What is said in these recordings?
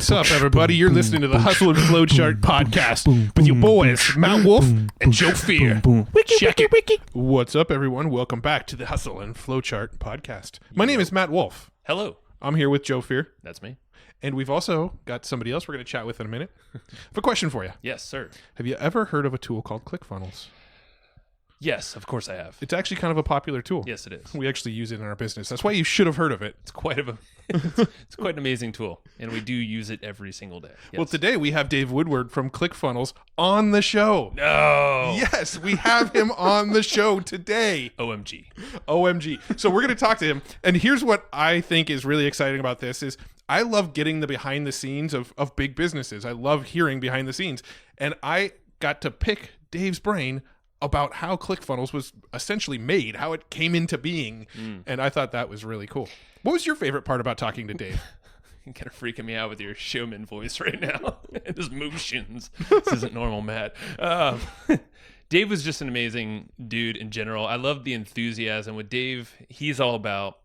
What's up, everybody? You're listening to the Hustle and Flowchart podcast with your boys, Matt Wolf and Joe Fear. Check it. What's up, everyone? Welcome back to the Hustle and Flowchart podcast. My name is Matt Wolf. Hello. I'm here with Joe Fear. That's me. And we've also got somebody else we're going to chat with in a minute. I have a question for you. Yes, sir. Have you ever heard of a tool called ClickFunnels? Yes, of course I have. It's actually kind of a popular tool. Yes, it is. We actually use it in our business. That's why you should have heard of it. It's quite an amazing tool, and we do use it every single day. Yes. Well, today we have Dave Woodward from ClickFunnels on the show. No. Yes, we have him on the show today. OMG. So we're going to talk to him. And here's what I think is really exciting about this is I love getting the behind the scenes of big businesses. I love hearing behind the scenes. And I got to pick Dave's brain about how ClickFunnels was essentially made, how it came into being. And I thought that was really cool. What was your favorite part about talking to Dave? You're kind of freaking me out with your showman voice right now. And his motions. This isn't normal, Matt. Dave was just an amazing dude in general. I love the enthusiasm with Dave. He's all about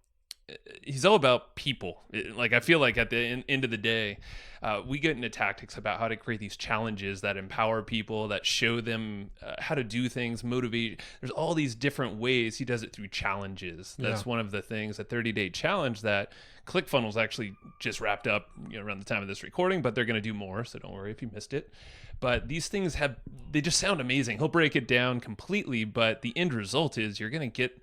people. Like, I feel like at the end of the day, we get into tactics about how to create these challenges that empower people, that show them how to do things, motivate. There's all these different ways. He does it through challenges. That's one of the things, a 30-day challenge that ClickFunnels actually just wrapped up around the time of this recording, but they're going to do more, so don't worry if you missed it. But these things they just sound amazing. He'll break it down completely, but the end result is you're going to get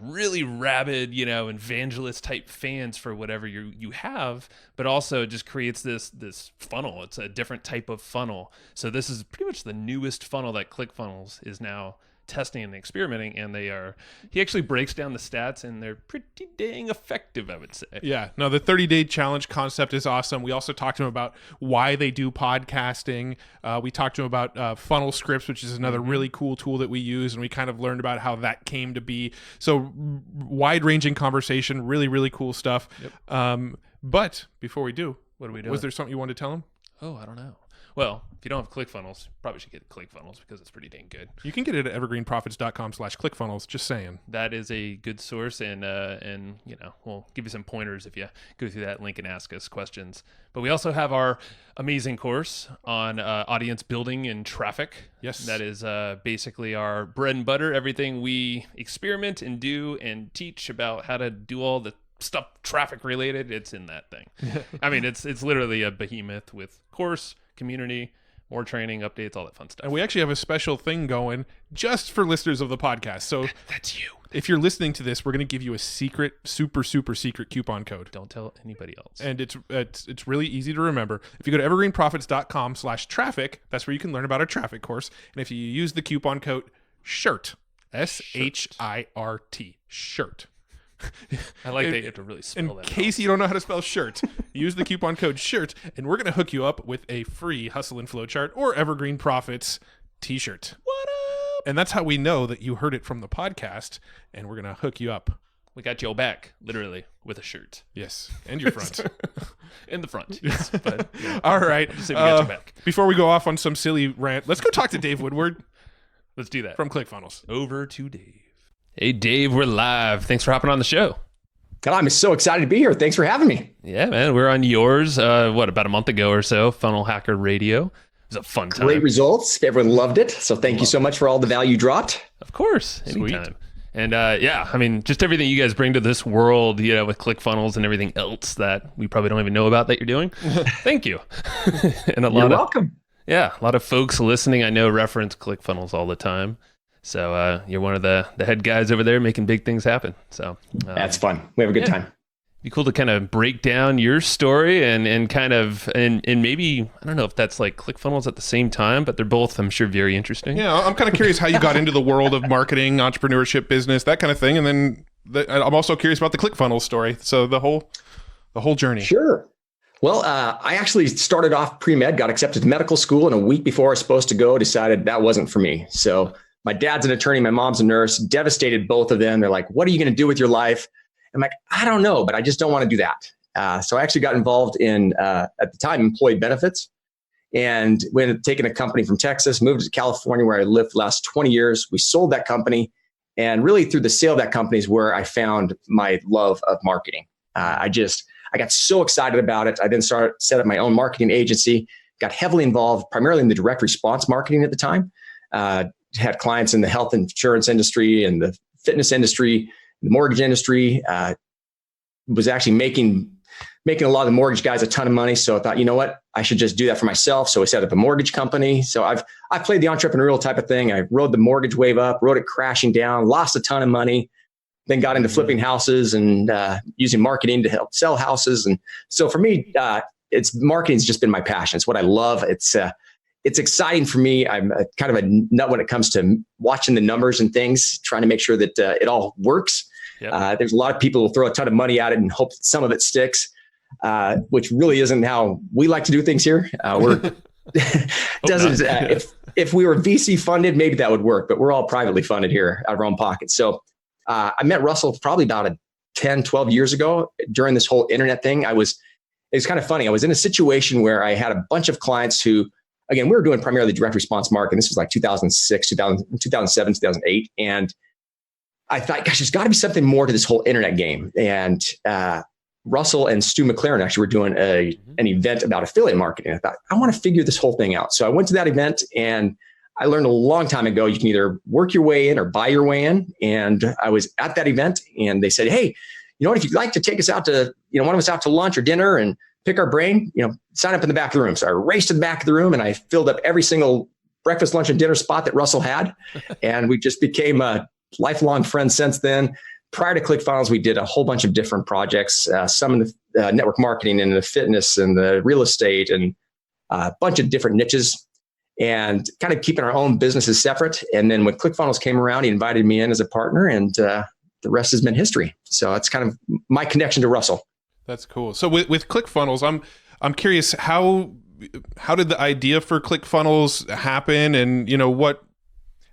really rabid, evangelist type fans for whatever you have, but also it just creates this funnel. It's a different type of funnel. So this is pretty much the newest funnel that ClickFunnels is now testing and experimenting, and he actually breaks down the stats, and they're pretty dang effective, I would say. Yeah, no, the 30-day challenge concept is awesome. We also talked to him about why they do podcasting. We talked to him about funnel scripts, which is another really cool tool that we use, and we kind of learned about how that came to be. So wide-ranging conversation, really, really cool stuff. Yep. But before we do, what are we doing? Was there something you wanted to tell him? Oh, I don't know. Well, if you don't have ClickFunnels, you probably should get ClickFunnels because it's pretty dang good. You can get it at evergreenprofits.com/ClickFunnels, just saying. That is a good source, and we'll give you some pointers if you go through that link and ask us questions. But we also have our amazing course on audience building and traffic. Yes. That is basically our bread and butter, everything we experiment and do and teach about how to do all the stuff traffic related. It's in that thing. I mean, it's literally a behemoth with course, community, more training, updates, all that fun stuff. And we actually have a special thing going just for listeners of the podcast. So that's you. If you're listening to this, we're going to give you a secret, super secret coupon code. Don't tell anybody else. And it's really easy to remember. If you go to evergreenprofits.com/traffic, that's where you can learn about our traffic course. And if you use the coupon code SHIRT, SHIRT, SHIRT. I like that you have to really spell that. In case you don't know how to spell shirt, use the coupon code SHIRT, and we're going to hook you up with a free Hustle and Flowchart or Evergreen Profits t-shirt. What up? And that's how we know that you heard it from the podcast, and we're going to hook you up. We got your back, literally, with a shirt. Yes, and your front. In the front, yes. But, all right. Just so we got your back. Before we go off on some silly rant, let's go talk to Dave Woodward. Let's do that. From ClickFunnels. Over to Dave. Hey, Dave, we're live. Thanks for hopping on the show. I'm so excited to be here. Thanks for having me. Yeah, man. We're on yours, about a month ago or so, Funnel Hacker Radio. It was a fun time. Great results. Everyone loved it. So thank you so much for all the value you dropped. Of course. Anytime. Sweet. And just everything you guys bring to this world, with ClickFunnels and everything else that we probably don't even know about that you're doing. Thank you. And you're welcome. A lot of folks listening, I know, reference ClickFunnels all the time. So you're one of the head guys over there making big things happen. So that's fun. We have a good time. Be cool to kind of break down your story and maybe, I don't know if that's like ClickFunnels at the same time, but they're both, I'm sure, very interesting. Yeah, I'm kind of curious how you got into the world of marketing, entrepreneurship, business, that kind of thing. And then I'm also curious about the ClickFunnels story. So the whole journey. Sure. Well, I actually started off pre-med, got accepted to medical school, and a week before I was supposed to go, decided that wasn't for me. So my dad's an attorney, my mom's a nurse, devastated both of them. They're like, what are you going to do with your life? I'm like, I don't know, but I just don't want to do that. So I actually got involved in, at the time, employee benefits, and we ended up taking a company from Texas, moved to California where I lived the last 20 years. We sold that company, and really through the sale of that company is where I found my love of marketing. I got so excited about it. I then set up my own marketing agency, got heavily involved primarily in the direct response marketing at the time. Had clients in the health insurance industry and the fitness industry, the mortgage industry. Was actually making a lot of the mortgage guys a ton of money. So I thought, you know what, I should just do that for myself. So I set up a mortgage company. So I've played the entrepreneurial type of thing. I rode the mortgage wave up, rode it crashing down, lost a ton of money, then got into flipping houses and using marketing to help sell houses. And so for me, marketing's just been my passion. It's what I love. It's exciting for me. I'm kind of a nut when it comes to watching the numbers and things, trying to make sure that it all works. Yep. There's a lot of people who throw a ton of money at it and hope that some of it sticks, which really isn't how we like to do things here. If we were VC funded, maybe that would work, but we're all privately funded here out of our own pockets. So I met Russell probably about 10, 12 years ago during this whole internet thing. It was kind of funny. I was in a situation where I had a bunch of clients who, again, we were doing primarily direct response marketing. This was like 2006, 2007, 2008. And I thought, gosh, there's got to be something more to this whole internet game. And Russell and Stu McLaren actually were doing an event about affiliate marketing. I thought, I want to figure this whole thing out. So I went to that event and I learned a long time ago, you can either work your way in or buy your way in. And I was at that event and they said, hey, you know what, if you'd like to take us out to, one of us out to lunch or dinner and pick our brain, sign up in the back of the room. So I raced to the back of the room and I filled up every single breakfast, lunch, and dinner spot that Russell had. And we just became lifelong friends since then. Prior to ClickFunnels, we did a whole bunch of different projects, some in the network marketing and the fitness and the real estate and a bunch of different niches and kind of keeping our own businesses separate. And then when ClickFunnels came around, he invited me in as a partner and the rest has been history. So that's kind of my connection to Russell. That's cool. So with ClickFunnels, I'm curious, how did the idea for ClickFunnels happen and,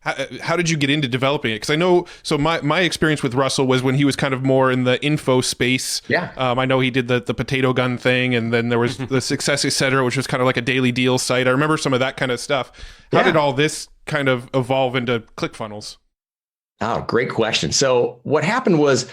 how did you get into developing it? Because I know, so my experience with Russell was when he was kind of more in the info space. Yeah. I know he did the potato gun thing, and then there was the Success Etc., which was kind of like a daily deal site. I remember some of that kind of stuff. How did all this kind of evolve into ClickFunnels? Oh, great question. So what happened was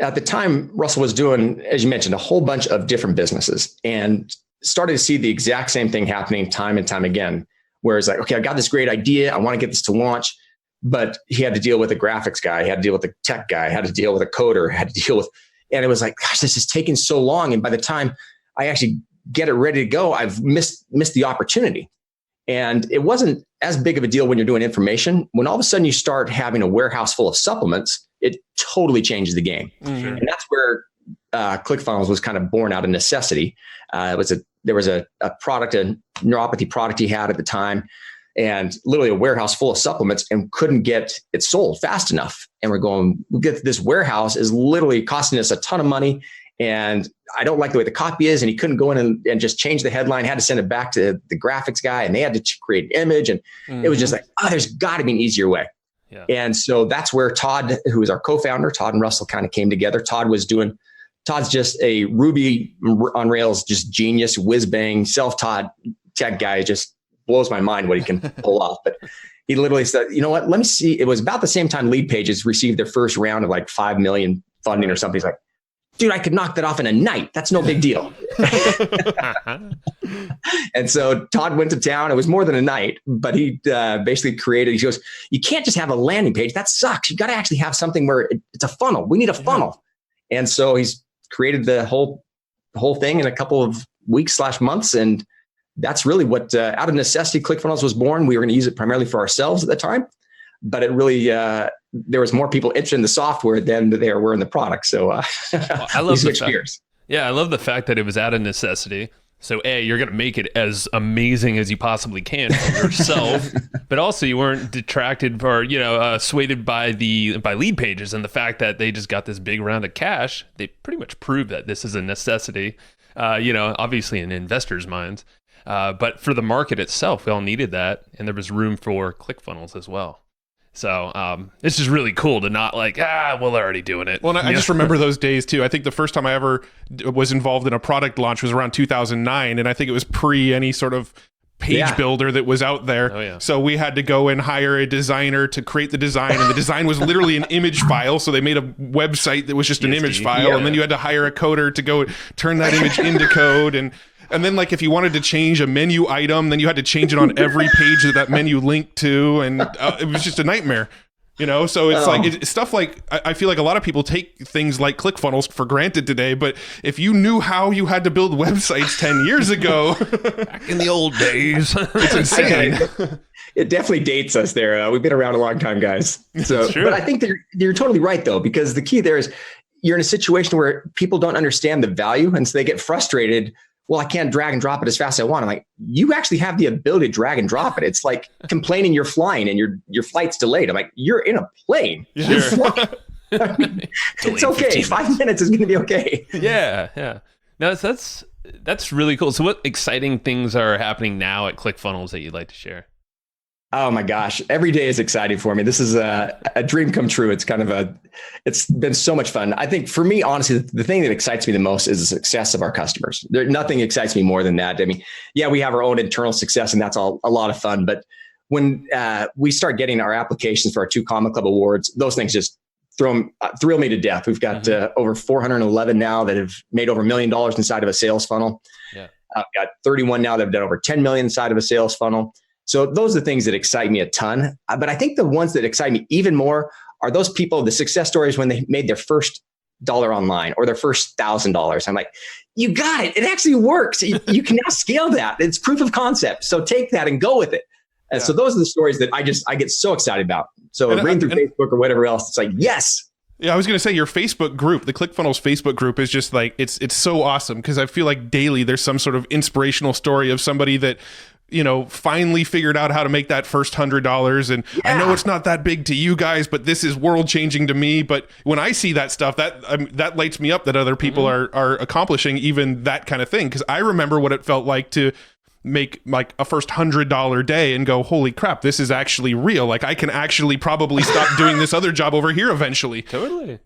at the time, Russell was doing, as you mentioned, a whole bunch of different businesses and started to see the exact same thing happening time and time again. Where it's like, okay, I got this great idea. I want to get this to launch. But he had to deal with a graphics guy. He had to deal with a tech guy. Had to deal with a coder. Had to deal with, and it was like, gosh, this is taking so long. And by the time I actually get it ready to go, I've missed the opportunity. And it wasn't as big of a deal when you're doing information. When all of a sudden you start having a warehouse full of supplements, it totally changes the game. Mm-hmm. And that's where ClickFunnels was kind of born out of necessity. There was a product, a neuropathy product he had at the time, and literally a warehouse full of supplements and couldn't get it sold fast enough. And we're going, this warehouse is literally costing us a ton of money. And I don't like the way the copy is. And he couldn't go in and just change the headline, had to send it back to the graphics guy and they had to create an image. And it was just like, there's got to be an easier way. Yeah. And so that's where Todd, who is our co-founder, Todd and Russell kind of came together. Todd's just a Ruby on Rails, just genius, whiz bang, self-taught tech guy. Just blows my mind what he can pull off. But he literally said, you know what, let me see. It was about the same time Lead Pages received their first round of like 5 million funding or something. He's like, dude, I could knock that off in a night. That's no big deal. And so Todd went to town. It was more than a night, but he basically he goes, you can't just have a landing page. That sucks. You got to actually have something where it's a funnel. We need a funnel. And so he's created the whole thing in a couple of weeks / months. And that's really what, out of necessity, ClickFunnels was born. We were going to use it primarily for ourselves at the time, but it really, there was more people interested in the software than there were in the product. So I love the fact, I love the fact that it was out of necessity. So you're going to make it as amazing as you possibly can for yourself, but also you weren't detracted or, swayed by Lead Pages and the fact that they just got this big round of cash. They pretty much proved that this is a necessity, obviously in investors' minds. But for the market itself, we all needed that. And there was room for ClickFunnels as well. So it's just really cool to not like, we're already doing it. Well, and I just remember those days too. I think the first time I ever was involved in a product launch was around 2009. And I think it was pre any sort of page builder that was out there. Oh, yeah. So we had to go and hire a designer to create the design, and the design was literally an image file. So they made a website that was just an image file, and then you had to hire a coder to go turn that image into code. And then, like, if you wanted to change a menu item, then you had to change it on every page that menu linked to, and it was just a nightmare. So it's like it's stuff like, I feel like a lot of people take things like ClickFunnels for granted today, but if you knew how you had to build websites 10 years ago, back in the old days, it's insane. It definitely dates us there. We've been around a long time, guys. So, but I think that you're totally right, though, because the key there is you're in a situation where people don't understand the value, and so they get frustrated. Well, I can't drag and drop it as fast as I want. I'm like, you actually have the ability to drag and drop it. It's like complaining you're flying and your flight's delayed. I'm like, you're in a plane. Yeah. You're flying. I mean, it's okay. 5 minutes is going to be okay. Yeah. No, that's really cool. So what exciting things are happening now at ClickFunnels that you'd like to share? Oh my gosh. Every day is exciting for me. This is a dream come true. It's been so much fun. I think for me, honestly, the thing that excites me the most is the success of our customers. Nothing excites me more than that. I mean, yeah, we have our own internal success, and that's all a lot of fun. But when we start getting our applications for our 2 Comma Club awards, those things just thrill me to death. We've got over 411 now that have made over $1 million inside of a sales funnel. Yeah. I've got 31 now that have done over 10 million inside of a sales funnel. So those are the things that excite me a ton. But I think the ones that excite me even more are those people, the success stories when they made their first $1 online or their first $1,000. I'm like, you got it. It actually works. You can now scale that. It's proof of concept. So take that and go with it. And so those are the stories that I get so excited about. So reading through Facebook or whatever else, it's like, yes. Yeah, I was going to say your Facebook group, the ClickFunnels Facebook group, is just like, it's so awesome, because I feel like daily there's some sort of inspirational story of somebody that finally figured out how to make that first $100. And I know it's not that big to you guys, but this is world changing to me. But when I see that stuff, that lights me up that other people are accomplishing even that kind of thing. Because I remember what it felt like to make like a first $100 day and go, holy crap, this is actually real. Like, I can actually probably stop doing this other job over here eventually. Totally.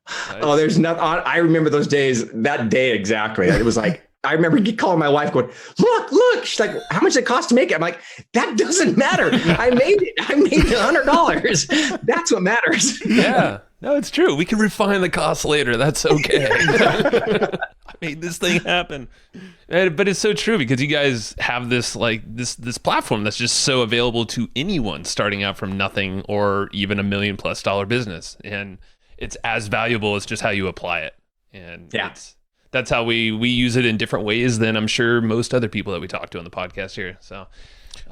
Nice. Oh, there's nothing. I remember those days, that day exactly. It was like, I remember calling my wife going, look. She's like, how much did it cost to make it? I'm like, that doesn't matter. I made it. I made $100. That's what matters. Yeah. No, it's true. We can refine the cost later. That's okay. I made this thing happen. But it's so true, because you guys have this this platform that's just so available to anyone starting out from nothing or even $1 million+ business. And it's as valuable as just how you apply it. And that's how we use it in different ways than I'm sure most other people that we talk to on the podcast here. So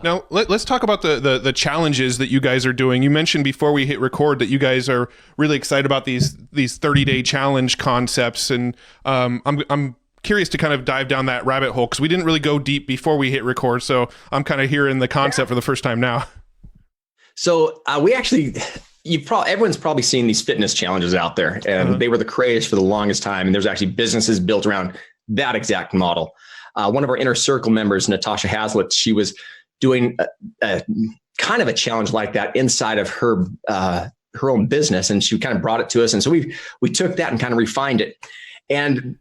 now let's talk about the challenges that you guys are doing. You mentioned before we hit record that you guys are really excited about these 30-day challenge concepts, and I'm curious to kind of dive down that rabbit hole, because we didn't really go deep before we hit record. So I'm kind of hearing the concept for the first time now. So we actually. Everyone's probably seen these fitness challenges out there, and they were the craze for the longest time. And there's actually businesses built around that exact model. One of our inner circle members, Natasha Hazlitt, she was doing a kind of a challenge like that inside of her own business, and she kind of brought it to us. And so we took that and kind of refined it. And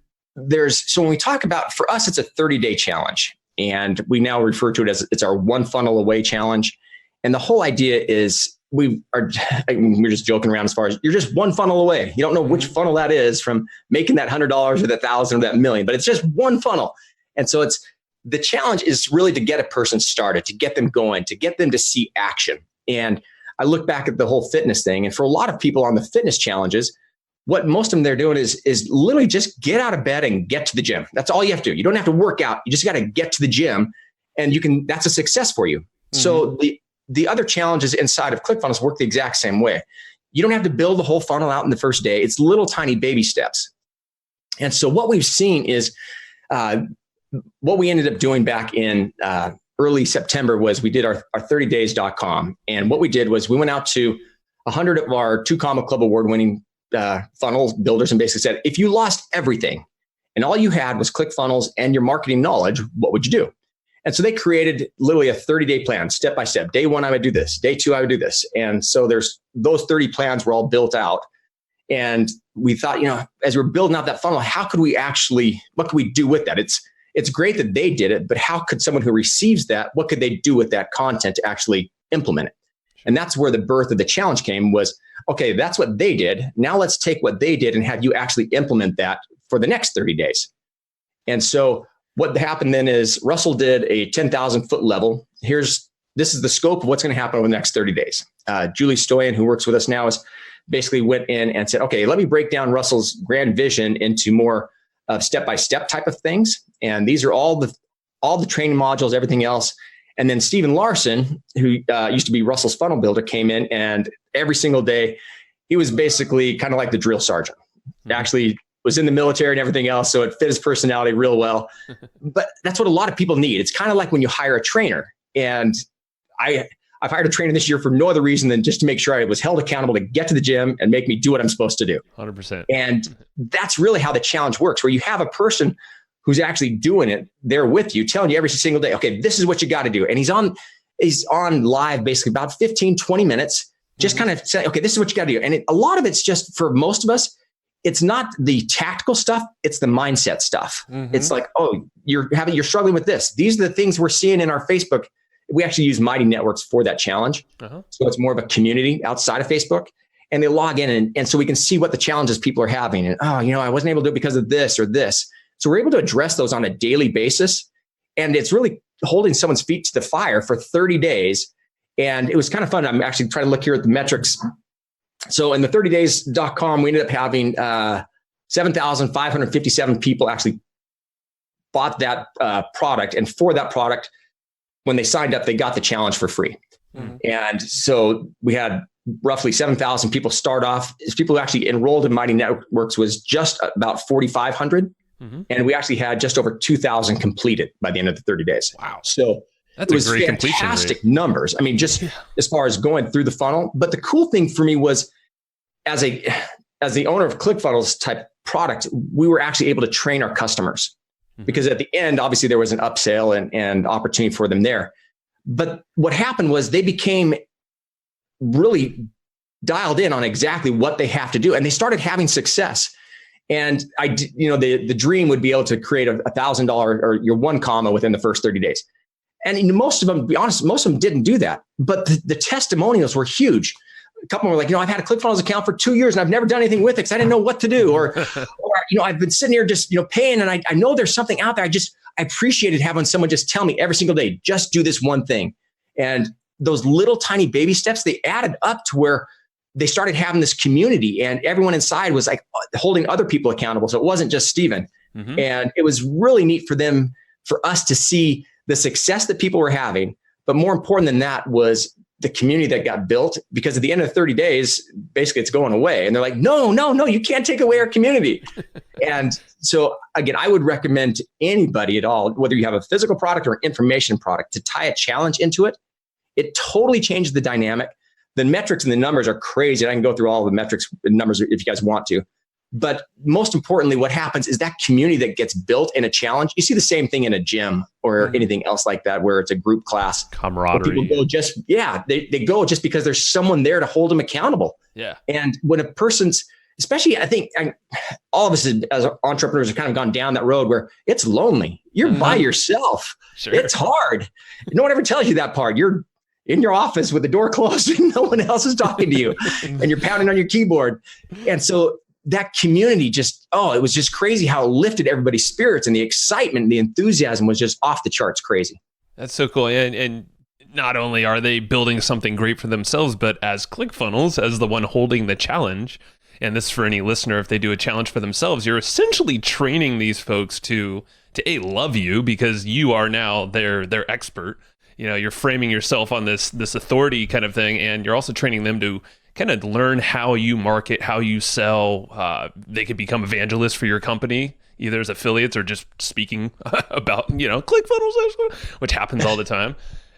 so when we talk about, for us, it's a 30-day challenge, and we now refer to it as it's our 1 funnel away challenge. And the whole idea is, we're just joking around as far as you're just 1 funnel away. You don't know which funnel that is from making that $100 or that $1,000 or that $1 million, but it's just 1 funnel. And so the challenge is really to get a person started, to get them going, to get them to see action. And I look back at the whole fitness thing, and for a lot of people on the fitness challenges, what most of them they're doing is literally just get out of bed and get to the gym. That's all you have to do. You don't have to work out. You just got to get to the gym, and that's a success for you. Mm-hmm. So the other challenges inside of ClickFunnels work the exact same way. You don't have to build the whole funnel out in the first day. It's little tiny baby steps. And so what we've seen is what we ended up doing back in early September was we did our 30days.com. And what we did was we went out to 100 of our 2 Comma Club award-winning funnel builders and basically said, if you lost everything and all you had was ClickFunnels and your marketing knowledge, what would you do? And so they created literally a 30-day plan, step by step. Day 1, I would do this. Day 2, I would do this. And so those 30 plans were all built out. And we thought, as we're building out that funnel, what could we do with that? it's great that they did it, but how could someone who receives that, what could they do with that content to actually implement it? And that's where the birth of the challenge came was, okay, that's what they did. Now let's take what they did and have you actually implement that for the next 30 days. And so what happened then is Russell did a 10,000 foot level. This is the scope of what's going to happen over the next 30 days. Julie Stoyan, who works with us now, is basically went in and said, okay, let me break down Russell's grand vision into more of step-by-step type of things. And these are all the training modules, everything else. And then Stephen Larson, who used to be Russell's funnel builder, came in, and every single day, he was basically kind of like the drill sergeant. Actually was in the military and everything else, so it fit his personality real well. But that's what a lot of people need. It's kind of like when you hire a trainer. And I've hired a trainer this year for no other reason than just to make sure I was held accountable to get to the gym and make me do what I'm supposed to do. 100%. And that's really how the challenge works, where you have a person who's actually doing it there with you, telling you every single day, okay, this is what you got to do. And he's on live basically about 15, 20 minutes, just kind of saying, okay, this is what you got to do. And a lot of it's just, for most of us, it's not the tactical stuff, it's the mindset stuff. It's like, oh, you're struggling with this. These are the things we're seeing in our Facebook. We actually use Mighty Networks for that challenge. So it's more of a community outside of Facebook. And they log in and so we can see what the challenges people are having. And, I wasn't able to do it because of this or this. So we're able to address those on a daily basis. And it's really holding someone's feet to the fire for 30 days. And it was kind of fun. I'm actually trying to look here at the metrics. So in the 30days.com, we ended up having 7,557 people actually bought that product. And for that product, when they signed up, they got the challenge for free. And so we had roughly 7,000 people start off. People who actually enrolled in Mighty Networks was just about 4,500. And we actually had just over 2,000 completed by the end of the 30 days. Wow. So that's a great completion rate. Fantastic numbers. I mean, just as far as going through the funnel. But the cool thing for me was as the owner of ClickFunnels type product, we were actually able to train our customers. Because at the end, obviously there was an upsell and opportunity for them there. But what happened was they became really dialed in on exactly what they have to do. And they started having success. And the dream would be able to create a $1,000 or your 1 comma within the first 30 days. And most of them, to be honest, most of them didn't do that. But the testimonials were huge. A couple were like, I've had a ClickFunnels account for 2 years and I've never done anything with it because I didn't know what to do. Or I've been sitting here just, paying and I know there's something out there. I appreciated having someone just tell me every single day, just do this one thing. And those little tiny baby steps, they added up to where they started having this community and everyone inside was like holding other people accountable. So it wasn't just Steven. And it was really neat for us to see the success that people were having. But more important than that was the community that got built, because at the end of 30 days, basically it's going away. And they're like, no, you can't take away our community. And so again, I would recommend to anybody at all, whether you have a physical product or an information product, to tie a challenge into it. It totally changes the dynamic. The metrics and the numbers are crazy. I can go through all the metrics and numbers if you guys want to. But most importantly, what happens is that community that gets built in a challenge. You see the same thing in a gym or anything else like that, where it's a group class. Camaraderie. People go they go just because there's someone there to hold them accountable. Yeah. And when a person's, especially, I think all of us as entrepreneurs have kind of gone down that road where it's lonely. You're by yourself. Sure. It's hard. No one ever tells you that part. You're in your office with the door closed and no one else is talking to you and you're pounding on your keyboard. And so that community it was just crazy how it lifted everybody's spirits, and the excitement and the enthusiasm was just off the charts crazy. That's so cool. And not only are they building something great for themselves, but as ClickFunnels, as the one holding the challenge, and this is for any listener, if they do a challenge for themselves, you're essentially training these folks to love you because you are now their expert. You're framing yourself on this authority kind of thing, and you're also training them to kind of learn how you market, how you sell. They could become evangelists for your company, either as affiliates or just speaking about, ClickFunnels, which happens all the time.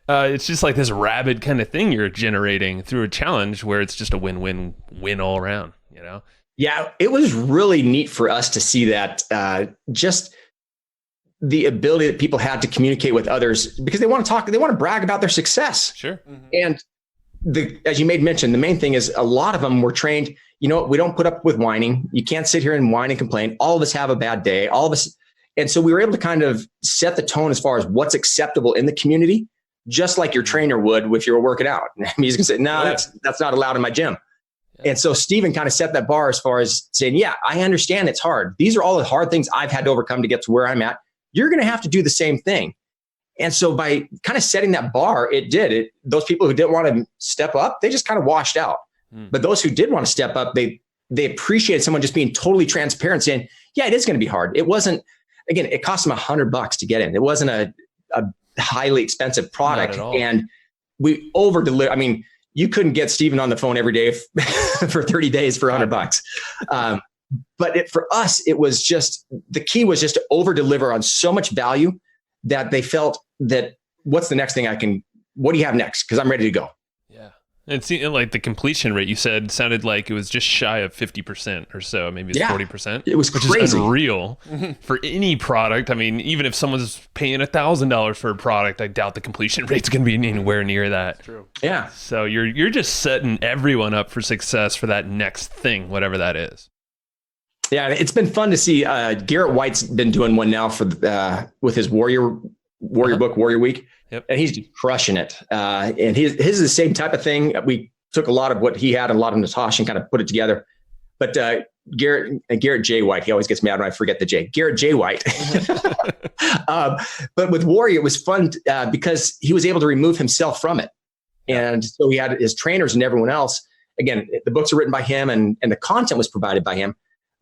It's just like this rabid kind of thing you're generating through a challenge where it's just a win-win-win all around, Yeah, it was really neat for us to see that just the ability that people had to communicate with others because they want to brag about their success. Sure. And as you made mention, the main thing is a lot of them were trained, we don't put up with whining. You can't sit here and whine and complain. All of us have a bad day. All of us, And so we were able to kind of set the tone as far as what's acceptable in the community, just like your trainer would if you were working out. He's going to say, no, that's not allowed in my gym. And so Stephen kind of set that bar as far as saying, yeah, I understand it's hard. These are all the hard things I've had to overcome to get to where I'm at. You're going to have to do the same thing. And so by kind of setting that bar, those people who didn't want to step up, they just kind of washed out. But those who did want to step up, they appreciated someone just being totally transparent, saying, yeah, it is going to be hard. It wasn't, again, it cost them $100 to get in. It wasn't a highly expensive product. And we over-delivered. I mean, you couldn't get Stephen on the phone every day for 30 days for $100. But for us, it was just, the key was just to over-deliver on so much value that they felt that, what's the next thing what do you have next? Because I'm ready to go. Yeah. And it seemed like the completion rate you said sounded like it was just shy of 50% or so. Maybe it's 40%. It was crazy. Which is unreal for any product. I mean, even if someone's paying $1,000 for a product, I doubt the completion rate's going to be anywhere near that. True. Yeah. So you're just setting everyone up for success for that next thing, whatever that is. Yeah, it's been fun to see. Garrett White's been doing one now for with his Warrior book, Warrior Week. Yep. And he's just crushing it. And his is the same type of thing. We took a lot of what he had and a lot of Natasha and kind of put it together. But Garrett J. White, he always gets mad when I forget the J. Garrett J. White. But with Warrior, it was fun because he was able to remove himself from it. And so he had his trainers and everyone else. Again, the books are written by him and the content was provided by him.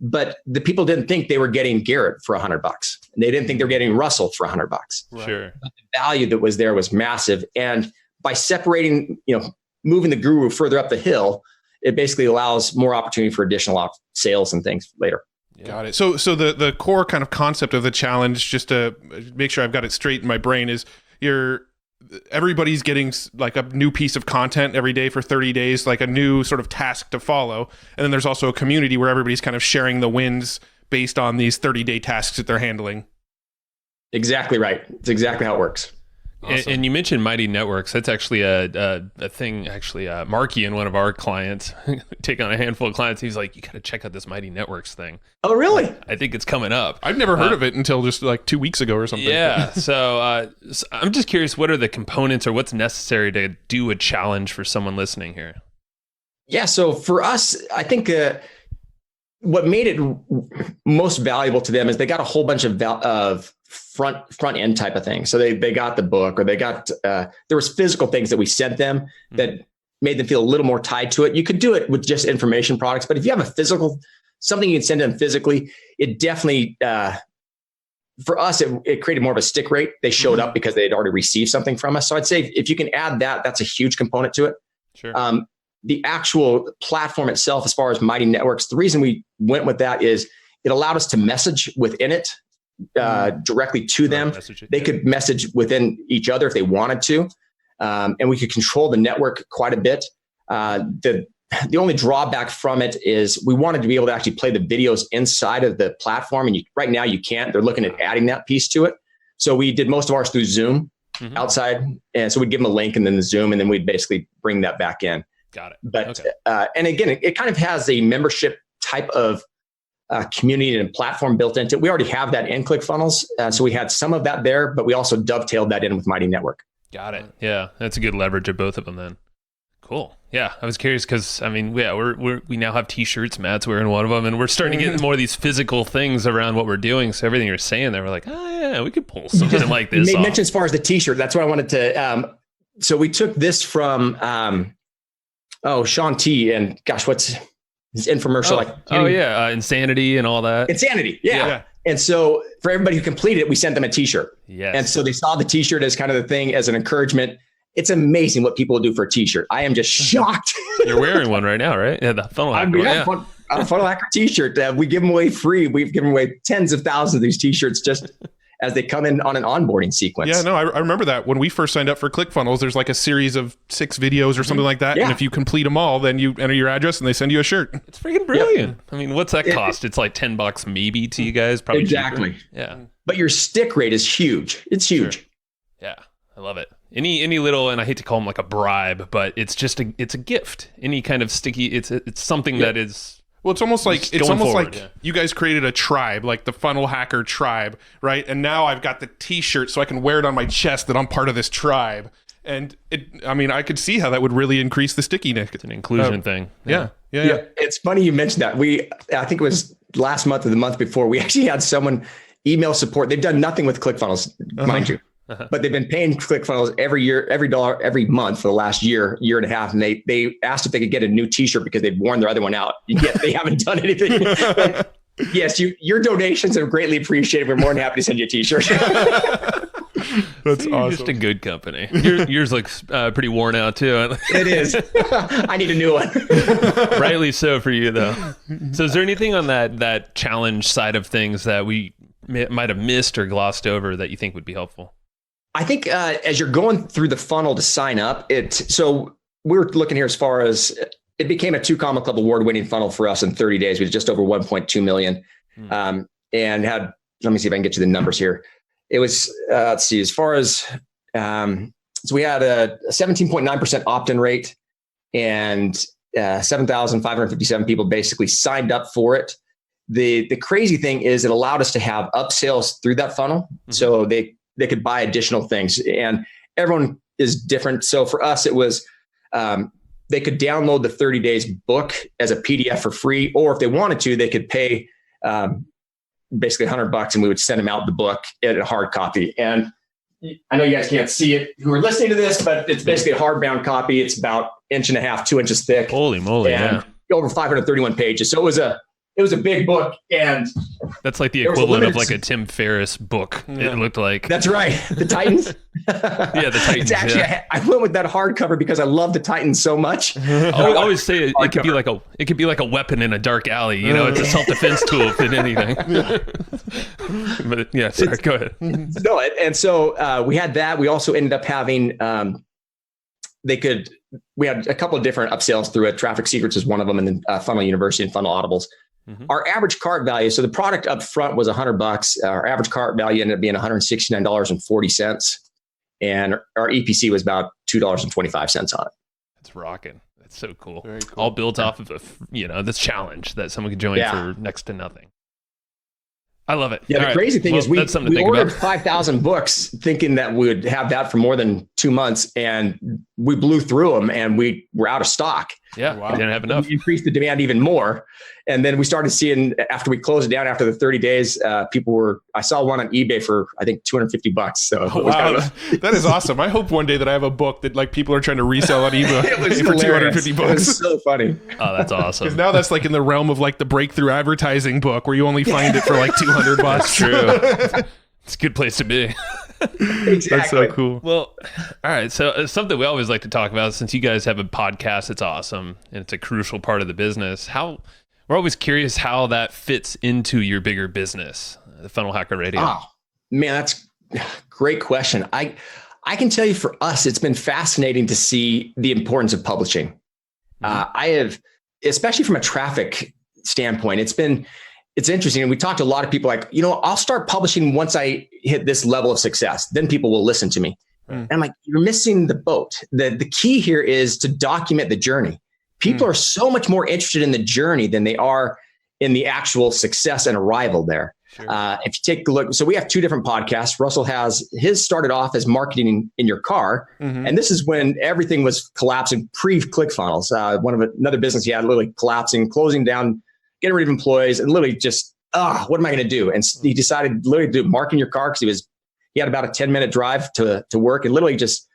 But the people didn't think they were getting Garrett for $100. And they didn't think they were getting Russell for $100. Right. Sure. But the value that was there was massive. And by separating, moving the guru further up the hill, it basically allows more opportunity for additional sales and things later. Yeah. Got it. So the core kind of concept of the challenge, just to make sure I've got it straight in my brain, is everybody's getting like a new piece of content every day for 30 days, like a new sort of task to follow. And then there's also a community where everybody's kind of sharing the wins based on these 30-day tasks that they're handling. Exactly right. It's exactly how it works. Awesome. And you mentioned Mighty Networks. That's actually a thing. Actually, Marky and one of our clients take on a handful of clients. He's like, "You got to check out this Mighty Networks thing." Oh, really? I think it's coming up. I've never heard of it until just like 2 weeks ago or something. Yeah. So I'm just curious, what are the components or what's necessary to do a challenge for someone listening here? Yeah. So for us, I think what made it most valuable to them is they got a whole bunch of front end type of things. So they got the book, or they got there was physical things that we sent them that made them feel a little more tied to it. You could do it with just information products, but if you have a physical, something you can send them physically, it definitely for us it created more of a stick rate. They showed up because they had already received something from us. So I'd say if you can add that, that's a huge component to it. Sure. The actual platform itself, as far as Mighty Networks, the reason we went with that is it allowed us to message within it directly to them. They could message within each other if they wanted to. And we could control the network quite a bit. The only drawback from it is we wanted to be able to actually play the videos inside of the platform. And right now you can't. They're looking at adding that piece to it. So we did most of ours through Zoom outside. And so we'd give them a link and then the Zoom, and then we'd basically bring that back in. Got it. But and again, it kind of has a membership type of community and platform built into it. We already have that in ClickFunnels. So we had some of that there, but we also dovetailed that in with Mighty Network. Got it. Yeah, that's a good leverage of both of them then. Cool. Yeah, I was curious because I mean, we now have T-shirts. Matt's wearing one of them, and we're starting to get more of these physical things around what we're doing. So everything you're saying there, we're like, oh yeah, we could pull something like this. You made mention as far as the T-shirt. That's what I wanted to. So we took this from Sean T. And gosh, what's his infomercial? Insanity and all that. Insanity. Yeah. And so for everybody who completed it, we sent them a T-shirt. Yes. And so they saw the T-shirt as kind of the thing, as an encouragement. It's amazing what people do for a T-shirt. I am just shocked. You're wearing one right now, right? Yeah, the funnel hacker. A funnel hacker T-shirt. We give them away free. We've given away tens of thousands of these T-shirts just as they come in on an onboarding sequence. Yeah, no, I remember that when we first signed up for ClickFunnels, there's like a series of 6 videos or something like that. Yeah. And if you complete them all, then you enter your address and they send you a shirt. It's freaking brilliant. Yep. I mean, what's that cost? It's like $10 maybe to you guys. Probably exactly. Cheaper. Yeah. But your stick rate is huge. It's huge. Sure. Yeah. I love it. Any little, and I hate to call them like a bribe, but it's just it's a gift. Any kind of sticky, it's something that is Well, it's almost like yeah. you guys created a tribe, like the Funnel Hacker tribe, right? And now I've got the T-shirt so I can wear it on my chest that I'm part of this tribe. And I could see how that would really increase the stickiness. It's an inclusion thing. Yeah. It's funny you mentioned that. I think it was last month or the month before, we actually had someone email support. They've done nothing with ClickFunnels, mind you. But they've been paying ClickFunnels every year, every month for the last year and a half. And they asked if they could get a new T-shirt because they've worn their other one out. Yet they haven't done anything. Yes, your donations are greatly appreciated. We're more than happy to send you a T-shirt. That's You're awesome. just a good company. Yours looks pretty worn out too. It is. I need a new one. Rightly so for you though. So is there anything on that challenge side of things that we might have missed or glossed over that you think would be helpful? I think as you're going through the funnel to sign up, so we're looking here as far as it became a 2 Comma Club award-winning funnel for us in 30 days. We had just over 1.2 million, and had. Let me see if I can get you the numbers here. It was let's see, as far as so we had a 17.9% opt-in rate, and 7,557 people basically signed up for it. The crazy thing is it allowed us to have upsells through that funnel, so they could buy additional things, and everyone is different. So for us, it was they could download the 30 days book as a PDF for free, or if they wanted to, they could pay basically $100 and we would send them out the book in a hard copy. And I know you guys can't see it who are listening to this, but it's basically a hardbound copy. It's about 1.5 inches, 2 inches thick. Holy moly. And over 531 pages. So it was a big book, and that's like the equivalent of like a Tim Ferriss book. Yeah. It looked like. That's right. The Titans. Yeah, the Titans. It's actually, I went with that hardcover because I love the Titans so much. I always say it could be like a weapon in a dark alley. You know, it's a self-defense tool if it's anything. But yeah, sorry, go ahead. No, and so we had that. We also ended up having we had a couple of different upsells through it. Traffic Secrets is one of them, and then Funnel University and Funnel Audibles. Our average cart value, so the product up front was $100. Our average cart value ended up being $169.40. And our EPC was about $2.25 on it. That's rocking. That's so cool. Very cool. All built off of this challenge that someone could join for next to nothing. I love it. Yeah, the crazy thing is we ordered about. 5,000 books thinking that we would have that for more than 2 months, and we blew through them and we were out of stock. Yeah, wow. We didn't have enough. We increased the demand even more. And then we started seeing, after we closed it down, after the 30 days, I saw one on eBay for, I think, $250. So wow, that is awesome. I hope one day that I have a book that like people are trying to resell on eBay for $250. It was so funny. Oh, that's awesome. Because now that's like in the realm of like the breakthrough advertising book where you only find it for like $200. That's true. It's a good place to be. Exactly. That's so cool. Well, all right. So something we always like to talk about, since you guys have a podcast, it's awesome. And it's a crucial part of the business. We're always curious how that fits into your bigger business, the Funnel Hacker Radio. Oh, man, that's a great question. I can tell you for us, it's been fascinating to see the importance of publishing. I have, especially from a traffic standpoint, it's interesting. And we talked to a lot of people like, I'll start publishing once I hit this level of success. Then people will listen to me. And I'm like, you're missing the boat. The key here is to document the journey. People are so much more interested in the journey than they are in the actual success and arrival there. Sure. If you take a look, so we have 2 different podcasts. Russell has his started off as marketing in your car. And this is when everything was collapsing pre-ClickFunnels. Another business he had literally collapsing, closing down, getting rid of employees, and literally just, what am I going to do? And he decided literally to do marketing your car because he had about a 10-minute drive to work, and literally just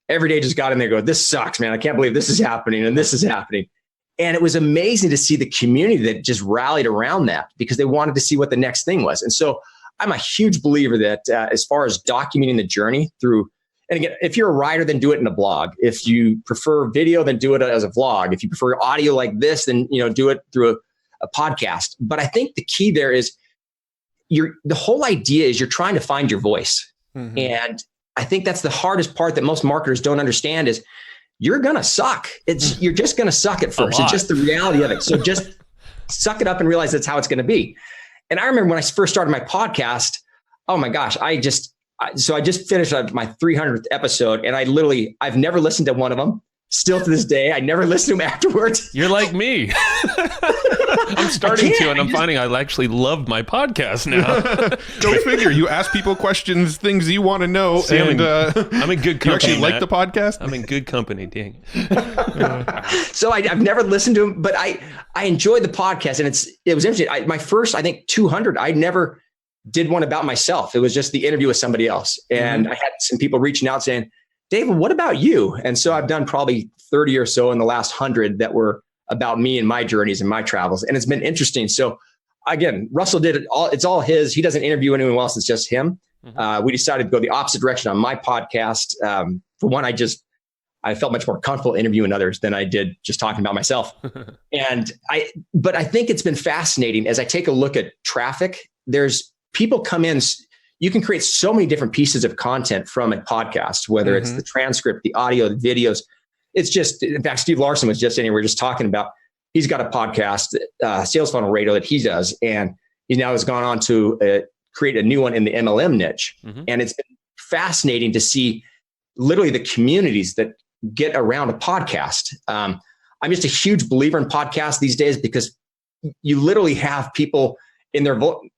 every day just got in there going, this sucks, man. I can't believe this is happening and this is happening. And it was amazing to see the community that just rallied around that because they wanted to see what the next thing was. And so I'm a huge believer that as far as documenting the journey through, and again, if you're a writer, then do it in a blog. If you prefer video, then do it as a vlog. If you prefer audio like this, then do it through a podcast. But I think the key there is the whole idea is you're trying to find your voice. And I think that's the hardest part that most marketers don't understand is you're going to suck. You're just going to suck at first. It's just the reality of it. So just suck it up and realize that's how it's going to be. And I remember when I first started my podcast, oh my gosh, I just finished my 300th episode, and I've never listened to one of them. Still to this day, I never listen to them afterwards. You're like me. I'm starting to, and I'm finding I actually love my podcast now. Go figure. You ask people questions, things you want to know, and I'm in good company. You actually like the podcast? I'm in good company, dang. So I've never listened to him, but I enjoyed the podcast, and it was interesting. My first, I think 200, I never did one about myself. It was just the interview with somebody else. And I had some people reaching out saying, David, what about you? And so I've done probably 30 or so in the last 100 that were about me and my journeys and my travels. And it's been interesting. So again, Russell did it all. It's all his. He doesn't interview anyone else. It's just him. We decided to go the opposite direction on my podcast. For one, I felt much more comfortable interviewing others than I did just talking about myself. But I think it's been fascinating as I take a look at traffic. There's people come in. You can create so many different pieces of content from a podcast, whether it's the transcript, the audio, the videos. It's just, in fact, Steve Larson was just in here. We were just talking about, he's got a podcast, Sales Funnel Radio, that he does. And he now has gone on to create a new one in the MLM niche. And it's been fascinating to see literally the communities that get around a podcast. I'm just a huge believer in podcasts these days because you literally have people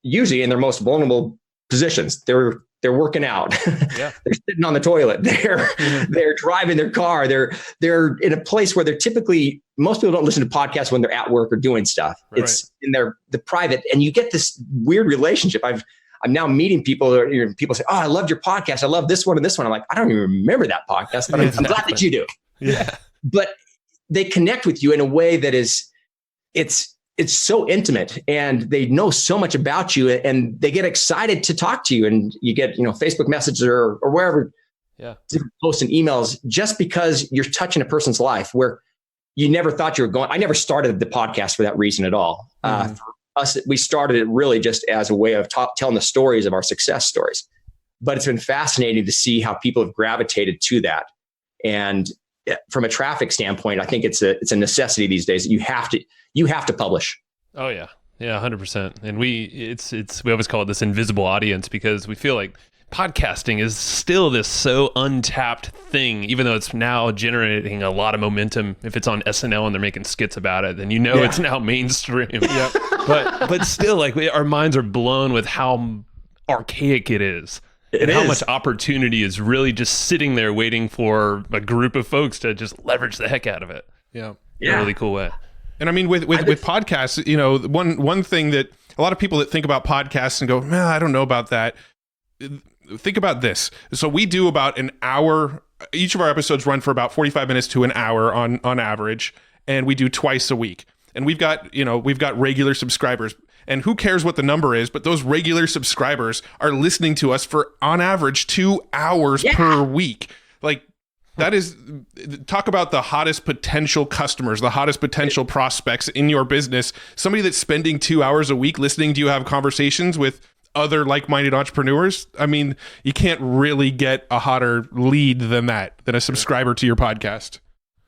usually in their most vulnerable positions. They're working out. Yeah. They're sitting on the toilet. They're driving their car. They're in a place where they're typically, most people don't listen to podcasts when they're at work or doing stuff. Right. It's in the private, and you get this weird relationship. I'm now meeting people, people say, oh, I loved your podcast. I love this one and this one. I'm like, I don't even remember that podcast, but I'm glad that you do. Yeah. But they connect with you in a way that it's so intimate, and they know so much about you, and they get excited to talk to you, and you get, Facebook messages or wherever, different posts and emails, just because you're touching a person's life where you never thought you were going. I never started the podcast for that reason at all. For us, we started it really just as a way of telling the stories of our success stories, but it's been fascinating to see how people have gravitated to that. And from a traffic standpoint, I think it's a necessity these days. You have to publish. Oh yeah. Yeah. 100%. And we always call it this invisible audience, because we feel like podcasting is still this so untapped thing, even though it's now generating a lot of momentum. If it's on SNL and they're making skits about it, then it's now mainstream. Yeah. But still, like, our minds are blown with how archaic it is. And how much opportunity is really just sitting there waiting for a group of folks to just leverage the heck out of it. Yeah. In a really cool way. And I mean, with podcasts, one thing that a lot of people that think about podcasts and go, man, I don't know about that. Think about this. So we do about an hour. Each of our episodes run for about 45 minutes to an hour on average. And we do twice a week. And we've got regular subscribers. And who cares what the number is, but those regular subscribers are listening to us for, on average, 2 hours per week. Like, that is, talk about the hottest potential customers, the hottest potential prospects in your business. Somebody that's spending 2 hours a week listening to you have conversations with other like-minded entrepreneurs. I mean, you can't really get a hotter lead than a subscriber to your podcast.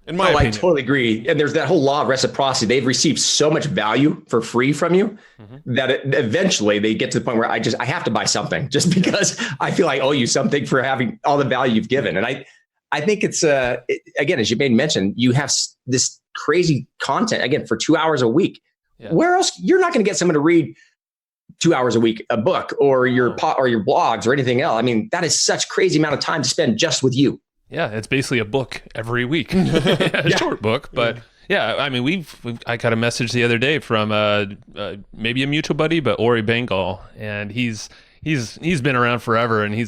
In my opinion. I totally agree. And there's that whole law of reciprocity. They've received so much value for free from you that eventually they get to the point where I have to buy something just because I feel I owe you something for having all the value you've given. And I think it's, again, as you made mention, you have this crazy content, again, for 2 hours a week. Yeah. Where else? You're not going to get someone to read 2 hours a week, a book or your blogs or anything else. I mean, that is such crazy amount of time to spend just with you. Yeah, it's basically a book every week. A short book, but I mean, I got a message the other day from maybe a mutual buddy, but Ori Bengal, and he's been around forever, and he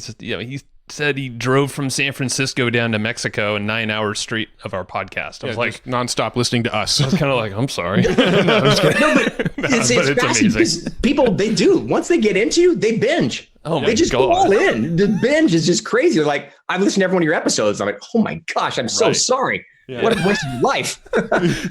said he drove from San Francisco down to Mexico in 9 hours straight of our podcast. I was like, nonstop listening to us. I was kind of like, I'm sorry. No, I'm just kidding. It's amazing. People, they do. Once they get into you, they binge. Oh my They just God. go all in. The binge is just crazy. They're like, I've listened to every one of your episodes. I'm like, oh my gosh, I'm so sorry. Yeah. What a waste of life.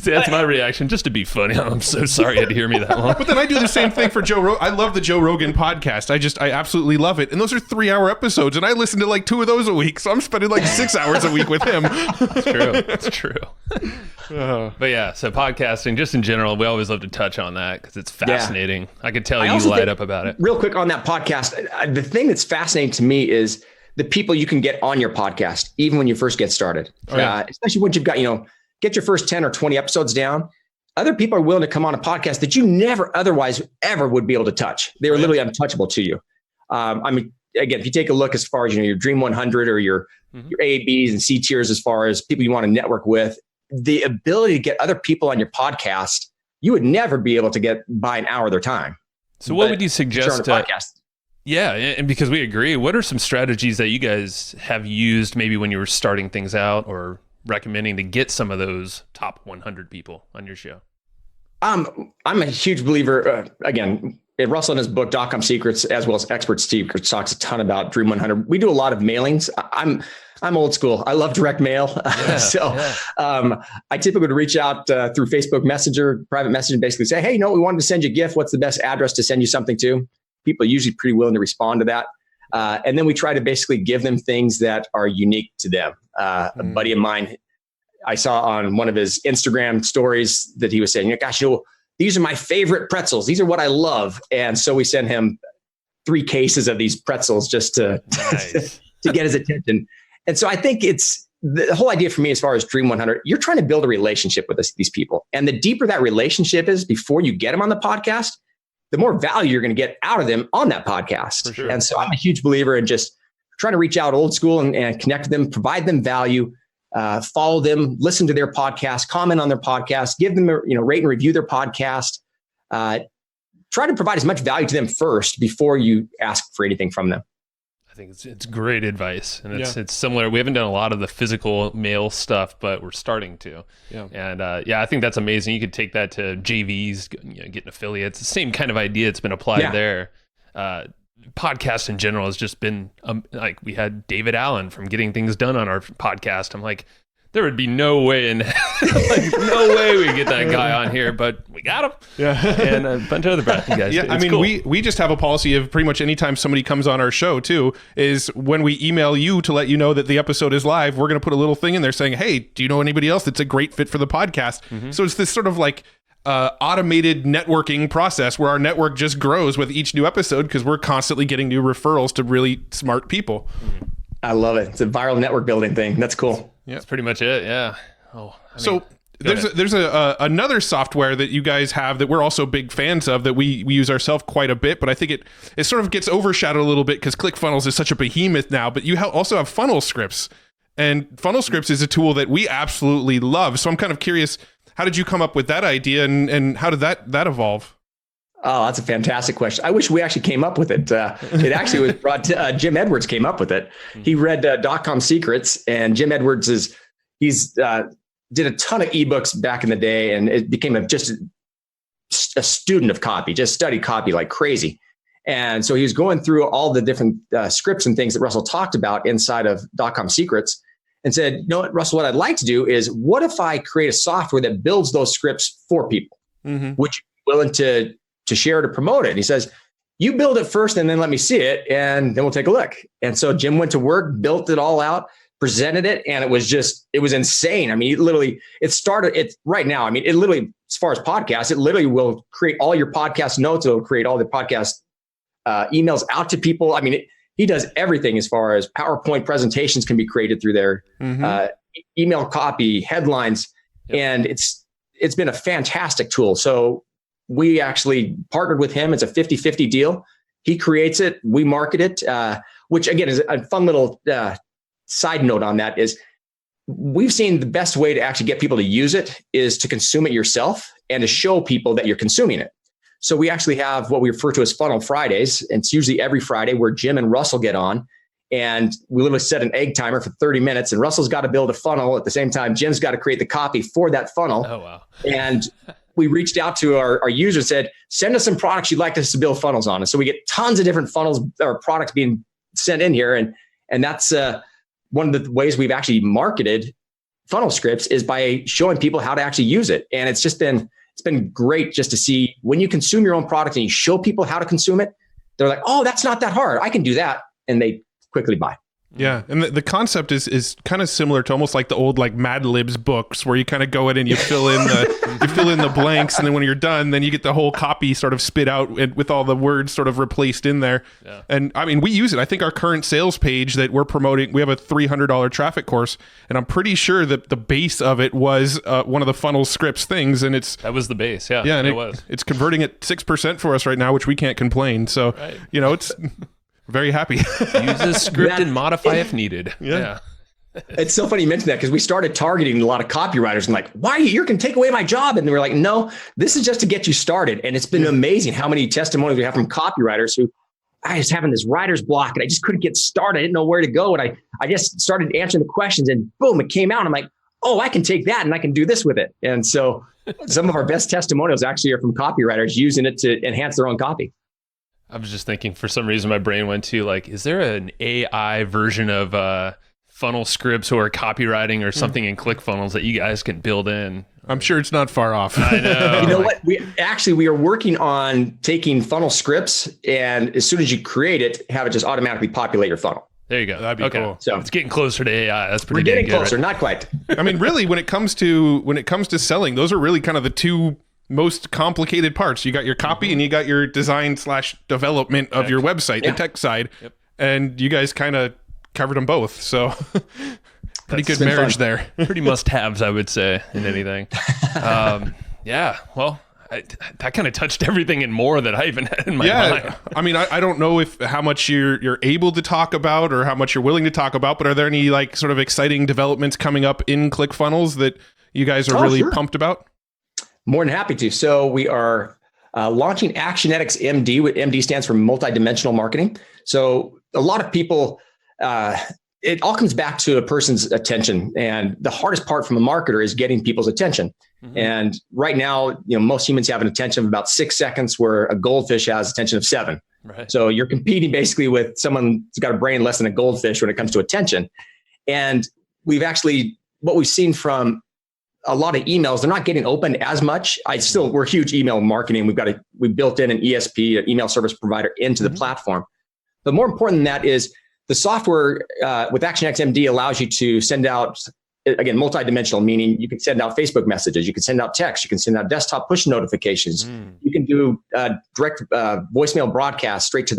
See, that's my reaction, just to be funny. I'm so sorry you had to hear me that long. But then I do the same thing for Joe Rogan. I love the Joe Rogan podcast. I absolutely love it. And those are 3 hour episodes. And I listen to like 2 of those a week. So I'm spending like 6 hours a week with him. It's true. But yeah, so podcasting, just in general, we always love to touch on that because it's fascinating. Yeah. I could tell you light up about it. Real quick on that podcast, the thing that's fascinating to me is the people you can get on your podcast, even when you first get started, especially once you've got, get your first 10 or 20 episodes down. other people are willing to come on a podcast that you never otherwise ever would be able to touch. They were literally untouchable to you. I mean, again, if you take a look as far as, your Dream 100 or your A, Bs and C tiers, as far as people you want to network with, the ability to get other people on your podcast, you would never be able to get by an hour of their time. So what would you suggest? Podcast. Yeah, and because we agree, what are some strategies that you guys have used maybe when you were starting things out or recommending to get some of those top 100 people on your show? I'm a huge believer, again, Russell in his book, .com Secrets, as well as Expert Steve, talks a ton about Dream 100. We do a lot of mailings. I'm old school. I love direct mail. I typically would reach out through Facebook Messenger, private message, and basically say, hey, we wanted to send you a gift. What's the best address to send you something to? People are usually pretty willing to respond to that. And then we try to basically give them things that are unique to them. A buddy of mine, I saw on one of his Instagram stories that he was saying, gosh, these are my favorite pretzels. These are what I love. And so we sent him 3 cases of these pretzels just to get his attention. And so I think it's the whole idea for me as far as Dream 100, you're trying to build a relationship with these people. And the deeper that relationship is before you get them on the podcast, the more value you're going to get out of them on that podcast. For sure. And so I'm a huge believer in just trying to reach out old school and connect with them, provide them value, follow them, listen to their podcast, comment on their podcast, give them rate and review their podcast. Try to provide as much value to them first before you ask for anything from them. I think it's great advice, and it's similar. We haven't done a lot of the physical mail stuff, but we're starting to. Yeah. And I think that's amazing. You could take that to JVs, getting affiliates. The same kind of idea. It's been applied there. Podcast in general has just been like we had David Allen from Getting Things Done on our podcast. I'm like, there would be no way no way we get that guy on here, but we got him. Yeah. And a bunch of other guys. Yeah. I mean, cool. we just have a policy of pretty much anytime somebody comes on our show too, is when we email you to let you know that the episode is live, we're going to put a little thing in there saying, hey, do you know anybody else that's a great fit for the podcast? Mm-hmm. So it's this sort of like automated networking process where our network just grows with each new episode because we're constantly getting new referrals to really smart people. Mm-hmm. I love it. It's a viral network building thing. That's cool. Yeah, that's pretty much it. Yeah. So there's another software that you guys have that we're also big fans of that we use ourselves quite a bit, but I think it sort of gets overshadowed a little bit because ClickFunnels is such a behemoth now. But you also have Funnel Scripts, and Funnel Scripts is a tool that we absolutely love. So I'm kind of curious, how did you come up with that idea, and how did that evolve? Oh, that's a fantastic question. I wish we actually came up with it. It actually was brought to, Jim Edwards came up with it. He read .com Secrets, and Jim Edwards he's did a ton of ebooks back in the day, and it became just a student of copy, just studied copy like crazy. And so he was going through all the different scripts and things that Russell talked about inside of .com Secrets, and said, you know what, Russell, what I'd like to do is, what if I create a software that builds those scripts for people, which are willing to share, to promote it. And he says, you build it first and then let me see it, and then we'll take a look. And so Jim went to work, built it all out, presented it, and it was insane. I mean, right now, I mean, it literally, as far as podcasts, it literally will create all your podcast notes. It'll create all the podcast emails out to people. I mean, he does everything as far as PowerPoint presentations can be created through there, email copy, headlines, and it's been a fantastic tool. So we actually partnered with him. It's a 50-50 deal. He creates it. We market it, which again is a fun little side note on that is we've seen the best way to actually get people to use it is to consume it yourself and to show people that you're consuming it. So we actually have what we refer to as Funnel Fridays. And it's usually every Friday where Jim and Russell get on, and we literally set an egg timer for 30 minutes, and Russell's got to build a funnel. At the same time, Jim's got to create the copy for that funnel. Oh, wow. And we reached out to our users and said, send us some products you'd like us to build funnels on. And so we get tons of different funnels or products being sent in here. And that's one of the ways we've actually marketed Funnel Scripts is by showing people how to actually use it. And it's been great just to see when you consume your own product and you show people how to consume it, they're like, oh, that's not that hard. I can do that. And they quickly buy. Yeah, and the concept is kind of similar to almost like the old like Mad Libs books, where you kind of go in and you fill in the blanks, and then when you're done, then you get the whole copy sort of spit out with all the words sort of replaced in there. Yeah. And I mean, we use it. I think our current sales page that we're promoting, we have a $300 traffic course, and I'm pretty sure that the base of it was one of the funnel scripts things, and that was the base. Yeah, and it was. It's converting at 6% for us right now, which we can't complain. So it's. Very happy. Use this script and modify if needed. Yeah. It's so funny you mentioned that, because we started targeting a lot of copywriters and like, why you're going to take away my job? And they were like, no, this is just to get you started. And it's been amazing how many testimonials we have from copywriters who I was having this writer's block and I just couldn't get started. I didn't know where to go. And I just started answering the questions and boom, it came out. I'm like, oh, I can take that and I can do this with it. And so some of our best testimonials actually are from copywriters using it to enhance their own copy. I was just thinking, for some reason, my brain went to like, is there an AI version of funnel scripts or copywriting or something in ClickFunnels that you guys can build in? I'm sure it's not far off. I know. You know what? We are working on taking funnel scripts, and as soon as you create it, have it just automatically populate your funnel. There you go. That'd be cool. So it's getting closer to AI. That's pretty. We're getting good, closer, right? not quite. I mean, really, when it comes to selling, those are really kind of the two most complicated parts. You got your copy and you got your design / development of your website, the tech side. Yep. And you guys kind of covered them both. So pretty good marriage there. Pretty must-haves, I would say, in anything. Yeah. Well, that kind of touched everything and more that I even had in my mind. I mean, I don't know how much you're able to talk about or how much you're willing to talk about, but are there any like sort of exciting developments coming up in ClickFunnels that you guys are really pumped about? More than happy to. So we are launching Actionetics MD. MD stands for multidimensional marketing. So a lot of people, it all comes back to a person's attention. And the hardest part from a marketer is getting people's attention. Mm-hmm. And right now, most humans have an attention of about 6 seconds, where a goldfish has attention of 7. Right. So you're competing basically with someone who's got a brain less than a goldfish when it comes to attention. And what we've seen from a lot of emails, they're not getting opened as much. We're huge email marketing. We built in an ESP, an email service provider, into the platform. But more important than that is the software with ActionX MD allows you to send out, again, multidimensional, meaning you can send out Facebook messages, you can send out text, you can send out desktop push notifications, you can do direct voicemail broadcasts straight to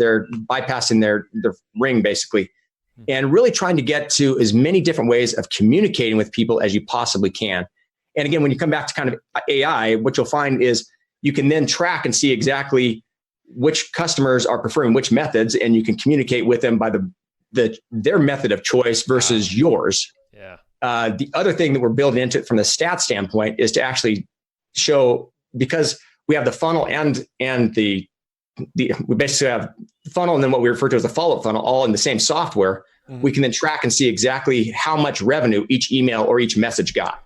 bypassing their ring, basically. And really trying to get to as many different ways of communicating with people as you possibly can. And again, when you come back to kind of AI, what you'll find is you can then track and see exactly which customers are preferring which methods, and you can communicate with them by their method of choice versus yours. Yeah. The other thing that we're building into it from the stats standpoint is to actually show, because we have the funnel and we basically have the funnel and then what we refer to as the follow-up funnel all in the same software. Mm-hmm. We can then track and see exactly how much revenue each email or each message got.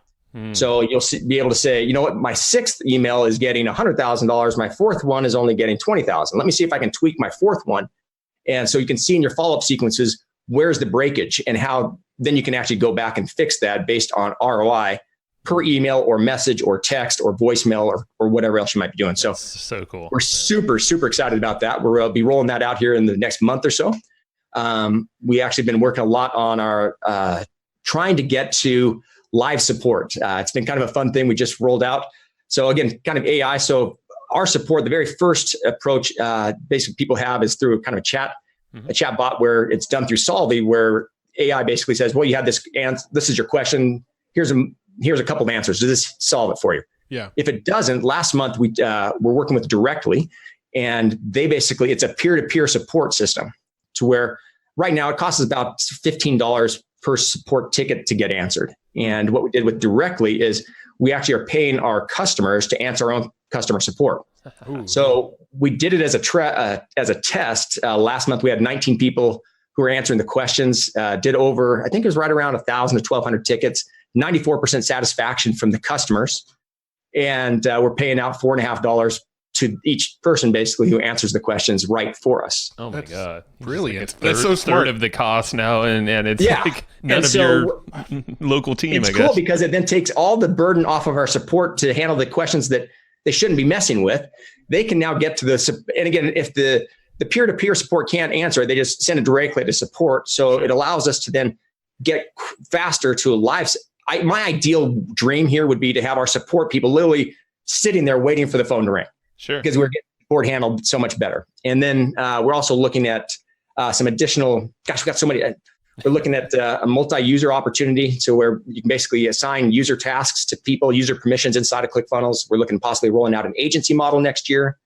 So you'll be able to say, you know what, my 6th email is getting $100,000. My 4th one is only getting $20,000. Let me see if I can tweak my 4th one. And so you can see in your follow-up sequences, where's the breakage, and how then you can actually go back and fix that based on ROI per email or message or text or voicemail or whatever else you might be doing. So, that's so cool. We're super, super excited about that. We'll be rolling that out here in the next month or so. We actually been working a lot on our trying to get to live support. It's been kind of a fun thing we just rolled out. So again, kind of AI. So our support, the very first approach basically people have is through kind of a chat bot where it's done through Solvy, where AI basically says, well, you have this is your question. Here's a couple of answers. Does this solve it for you? Yeah. If it doesn't, last month we're working with Directly, and it's a peer-to-peer support system to where right now it costs us about $15 per support ticket to get answered. And what we did with Directly is we actually are paying our customers to answer our own customer support. Ooh. So we did it as a test. Last month, we had 19 people who were answering the questions, did over, I think it was right around 1,000 to 1,200 tickets, 94% satisfaction from the customers. And we're paying out $4.50 to each person basically who answers the questions right for us. Oh my God. Brilliant. That's so smart. Third of the cost now. And it's like none of your local team, I guess. It's cool because it then takes all the burden off of our support to handle the questions that they shouldn't be messing with. They can now get to and again, if the the peer-to-peer support can't answer it. They just send it directly to support. So it allows us to then get faster to a live. My ideal dream here would be to have our support people literally sitting there waiting for the phone to ring. Sure. Because we're getting support handled so much better. And then we're also looking at some additional, we got so many, we're looking at a multi-user opportunity. So where you can basically assign user tasks to people, user permissions inside of ClickFunnels. We're looking possibly rolling out an agency model next year.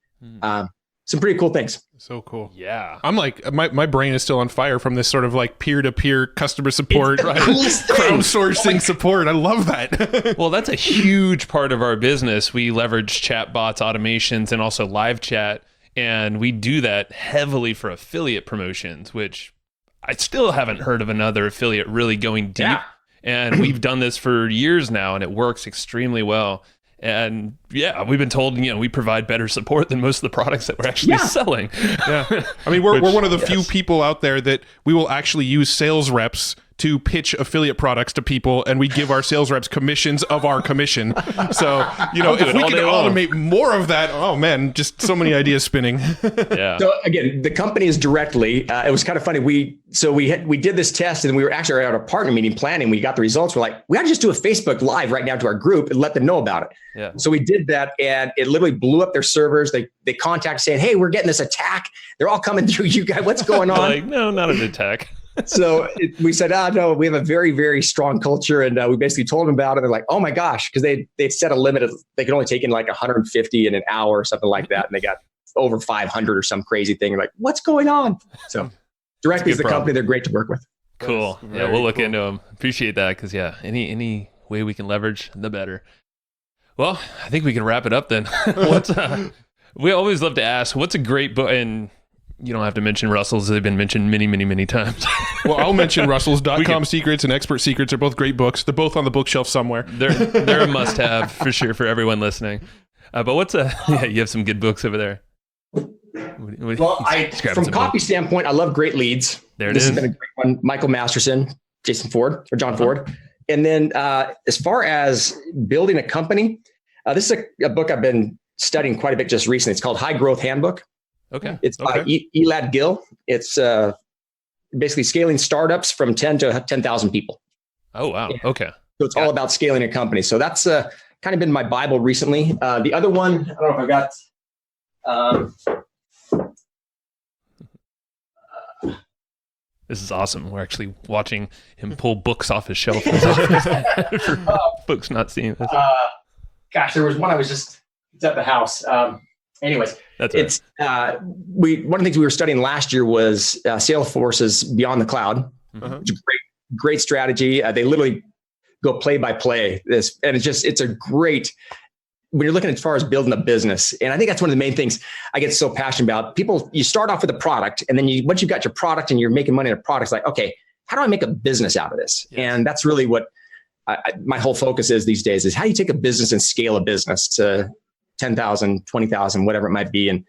Some pretty cool things. So cool. Yeah. I'm like, my brain is still on fire from this sort of like peer-to-peer customer support, right? Crowdsourcing support. I love that. Well, that's a huge part of our business. We leverage chatbots, automations, and also live chat. And we do that heavily for affiliate promotions, which I still haven't heard of another affiliate really going deep. Yeah. And we've done this for years now, and it works extremely well. And yeah, we've been told, we provide better support than most of the products that we're actually selling. Yeah. I mean, we're one of the few people out there that we will actually use sales reps to pitch affiliate products to people, and we give our sales reps commissions of our commission. So, if we could automate more of that, oh man, just so many ideas spinning. Yeah. So again, the company is directly, it was kind of funny. We did this test, and we were actually at a partner meeting planning. We got the results. We're like, we ought to just do a Facebook Live right now to our group and let them know about it. Yeah. So we did that, and it literally blew up their servers. They contacted saying, hey, we're getting this attack. They're all coming through you guys. What's going on? Like, no, not an attack. So we said, no, we have a very, very strong culture. And we basically told them about it. They're like, oh my gosh, because they'd set a limit of, they could only take in like 150 in an hour or something like that. And they got over 500 or some crazy thing. Like, what's going on? So directly is the company. They're great to work with. Cool. Yeah, we'll look into them. Appreciate that, because any way we can leverage, the better. Well, I think we can wrap it up then. We always love to ask, what's a great book? And you don't have to mention Russell's. They've been mentioned many, many, many times. Well, I'll mention Russell's.com Secrets and Expert Secrets are both great books. They're both on the bookshelf somewhere. They're a must-have for sure for everyone listening. But you have some good books over there. Well, from copy standpoint, I love great leads. This has been a great one. Michael Masterson, John Ford. And then as far as building a company, this is a book I've been studying quite a bit just recently. It's called High Growth Handbook. Okay. It's by Elad Gil. It's basically scaling startups from 10 to 10,000 people. Oh, wow. Okay. So it's all about scaling a company. So that's kind of been my Bible recently. The other one, I don't know if I got... This is awesome. We're actually watching him pull books off his shelf. Folks not seeing this. Gosh, there was one it's at the house. Anyways, it's one of the things we were studying last year was Salesforce's Beyond the Cloud. Which is great strategy. They literally go play by play this, and it's a great when you're looking as far as building a business. And I think that's one of the main things I get so passionate about. People, you start off with a product, and then once you've got your product and you're making money on a product, it's like, okay, how do I make a business out of this? Yes. And that's really what my whole focus is these days: is how do you take a business and scale a business to 10,000, 20,000, whatever it might be. And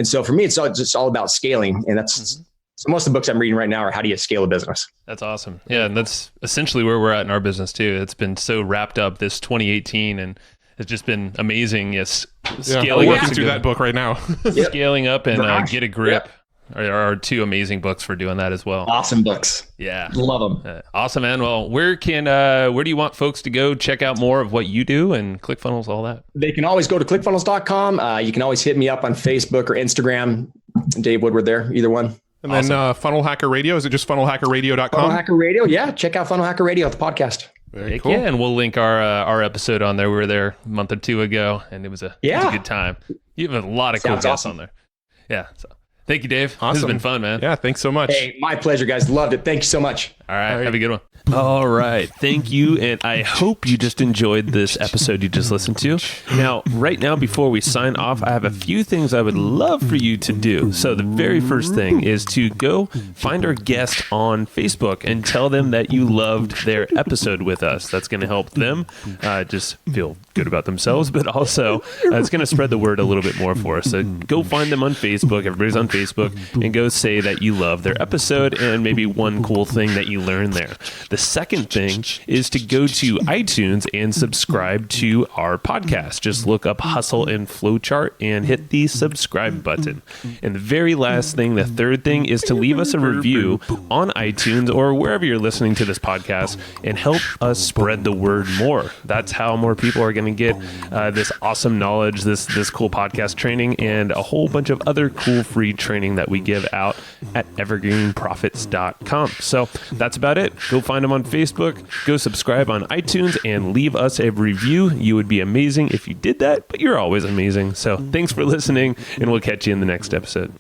so for me, it's just all about scaling. And that's so most of the books I'm reading right now are how do you scale a business? That's awesome. Yeah. And that's essentially where we're at in our business too. It's been so wrapped up this 2018, and it's just been amazing. Yes. Scaling working through that book right now. Scaling up and Get a Grip. Yep. Are two amazing books for doing that as well. Awesome books. Yeah. Love them. Awesome, man. Well, where do you want folks to go check out more of what you do and ClickFunnels, all that? They can always go to clickfunnels.com. You can always hit me up on Facebook or Instagram. Dave Woodward there, either one. And then Funnel Hacker Radio, is it just funnelhackerradio.com? Funnel Hacker Radio, yeah. Check out Funnel Hacker Radio, the podcast. Very cool. Yeah, and we'll link our episode on there. We were there a month or two ago, and it was a good time. You have a lot of cool guests on there. Yeah, so. Thank you, Dave. Awesome. This has been fun, man. Yeah, thanks so much. Hey, my pleasure, guys. Loved it. Thank you so much. All right. Have a good one. All right. Thank you. And I hope you just enjoyed this episode you just listened to. Now, right now, before we sign off, I have a few things I would love for you to do. So the very first thing is to go find our guest on Facebook and tell them that you loved their episode with us. That's going to help them just feel good about themselves, but also it's going to spread the word a little bit more for us. So go find them on Facebook. Everybody's on Facebook, and go say that you love their episode and maybe one cool thing that you learned there. The second thing is to go to iTunes and subscribe to our podcast. Just look up Hustle and Flowchart and hit the subscribe button. And the very last thing, the third thing, is to leave us a review on iTunes or wherever you're listening to this podcast and help us spread the word more. That's how more people are going to get this awesome knowledge, this cool podcast training, and a whole bunch of other cool free training that we give out at evergreenprofits.com. So that's about it. Go find them on Facebook, go subscribe on iTunes, and leave us a review. You would be amazing if you did that, but you're always amazing. So thanks for listening, and we'll catch you in the next episode.